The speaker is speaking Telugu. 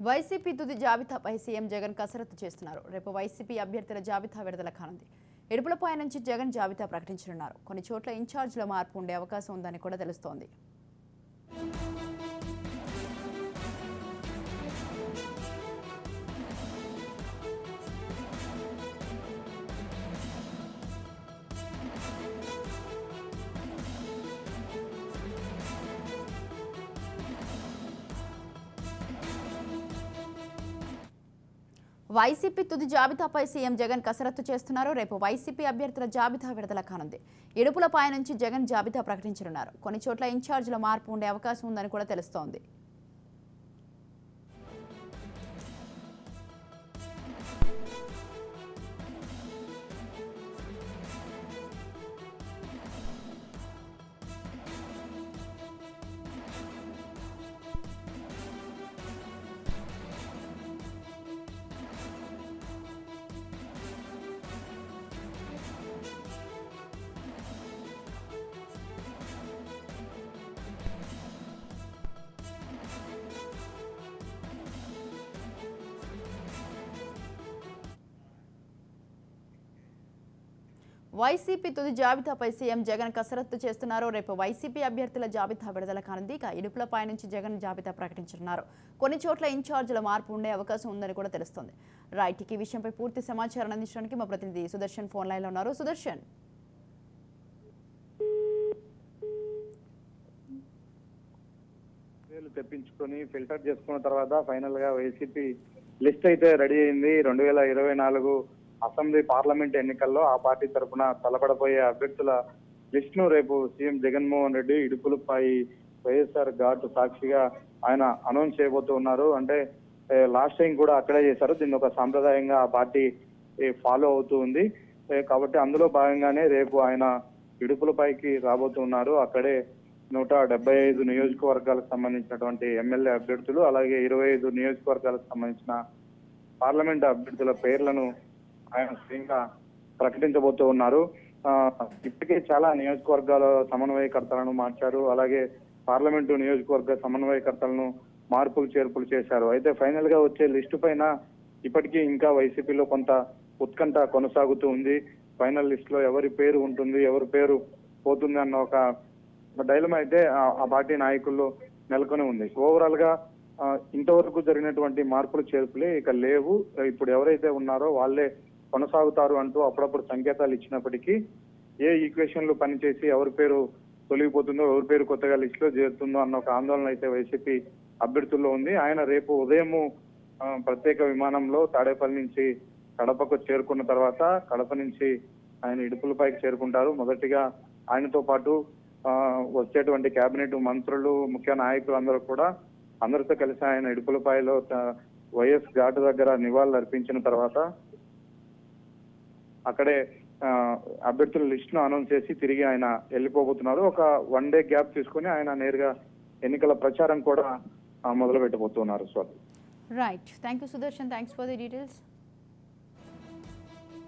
వైసీపీ తుది జాబితాపై సీఎం జగన్ కసరత్తు చేస్తున్నారు. రేపు వైసీపీ అభ్యర్థుల జాబితా విడుదల కానుంది. ఇడుపులపై నుంచి జగన్ జాబితా ప్రకటించనున్నారు. కొన్ని చోట్ల ఇన్ఛార్జీల మార్పు ఉండే అవకాశం ఉందని కూడా తెలుస్తోంది. వైసీపీ తుది జాబితాపై సీఎం జగన్ కసరత్తు చేస్తున్నారు. రేపు వైసీపీ అభ్యర్థుల జాబితా విడుదల కానుంది. ఇడుపులపై నుంచి జగన్ జాబితా ప్రకటించనున్నారు. కొన్ని చోట్ల ఇన్ఛార్జీల మార్పు ఉండే అవకాశం ఉందని కూడా తెలుస్తోంది. వైసీపీ తుది జాబితాపై సీఎం జగన్ కసరత్తు చేస్తున్నారు. రేపు వైసీపీ అభ్యర్థుల జాబితా విడుదల కానుంది. ఇక ఇడుపులపై నుంచి జగన్ జాబితా ప్రకటించనున్నారు. కొన్ని చోట్ల ఇన్ఛార్జీల మార్పు ఉండే అవకాశం ఉందని కూడా తెలుస్తోంది. రైట్, ఈ విషయంపై పూర్తి సమాచారం అందించడానికి మా ప్రతినిధి సుదర్శన్ ఫోన్ లైన్లో ఉన్నారు. సుదర్శన్, తెప్పించుకొని ఫిల్టర్ చేసుకున్న తర్వాత ఫైనల్ గా వైసీపీ లిస్ట్ అయితే రెడీ అయింది. 2024 అసెంబ్లీ పార్లమెంట్ ఎన్నికల్లో ఆ పార్టీ తరఫున తలపడబోయే అభ్యర్థుల లిస్ట్ ను రేపు సీఎం జగన్మోహన్ రెడ్డి ఇడుపులపై వైఎస్ఆర్ ఘాట్ సాక్షిగా ఆయన అనౌన్స్ చేయబోతూ ఉన్నారు. అంటే లాస్ట్ టైం కూడా అక్కడే చేశారు. దీన్ని ఒక సాంప్రదాయంగా ఆ పార్టీ ఫాలో అవుతూ ఉంది. కాబట్టి అందులో భాగంగానే రేపు ఆయన ఇడుపులపైకి రాబోతున్నారు. అక్కడే 175 నియోజకవర్గాలకు సంబంధించినటువంటి ఎమ్మెల్యే అభ్యర్థులు, అలాగే 25 నియోజకవర్గాలకు సంబంధించిన పార్లమెంట్ అభ్యర్థుల పేర్లను ఆయన స్వయంగా ప్రకటించబోతూ ఉన్నారు. ఇప్పటికే చాలా నియోజకవర్గాల సమన్వయకర్తలను మార్చారు. అలాగే పార్లమెంటు నియోజకవర్గ సమన్వయకర్తలను మార్పులు చేర్పులు చేశారు. అయితే ఫైనల్ గా వచ్చే లిస్టు పైన ఇప్పటికీ ఇంకా వైసీపీలో కొంత ఉత్కంఠ కొనసాగుతూ ఉంది. ఫైనల్ లిస్ట్ లో ఎవరి పేరు ఉంటుంది, ఎవరి పేరు పోతుంది అన్న ఒక డైలమా అయితే ఆ పార్టీ నాయకుల్లో నెలకొని ఉంది. ఓవరాల్ గా ఇంతవరకు జరిగినటువంటి మార్పులు చేర్పులే ఇక లేవు. ఇప్పుడు ఎవరైతే ఉన్నారో వాళ్ళే కొనసాగుతారు అంటూ అప్పుడప్పుడు సంకేతాలు ఇచ్చినప్పటికీ ఏ ఈక్వేషన్లు పనిచేసి ఎవరి పేరు తొలగిపోతుందో, ఎవరి పేరు కొత్తగా లిస్ట్ లో చేరుతుందో అన్న ఒక ఆందోళన అయితే వైసీపీ అభ్యర్థుల్లో ఉంది. ఆయన రేపు ఉదయము ప్రత్యేక విమానంలో తాడేపల్లి నుంచి కడపకు చేరుకున్న తర్వాత కడప నుంచి ఆయన ఇడుపులపైకి చేరుకుంటారు. మొదటిగా ఆయనతో పాటు వచ్చేటువంటి కేబినెట్ మంత్రులు, ముఖ్య నాయకులు అందరూ కూడా అందరితో కలిసి ఆయన ఇడుపులపాయలో వైఎస్ ఘాట్ దగ్గర నివాళులు అర్పించిన తర్వాత అక్కడే అభ్యర్థుల లిస్ట్ ను అనౌన్స్ చేసి తిరిగి ఆయన వెళ్ళిపోబోతున్నారు. ఒక 1 డే గ్యాప్ తీసుకుని ఆయన నేరుగా ఎన్నికల ప్రచారం కూడా మొదలు పెట్టబోతున్నారు. Right, thank you Sudarshan, thanks for the details.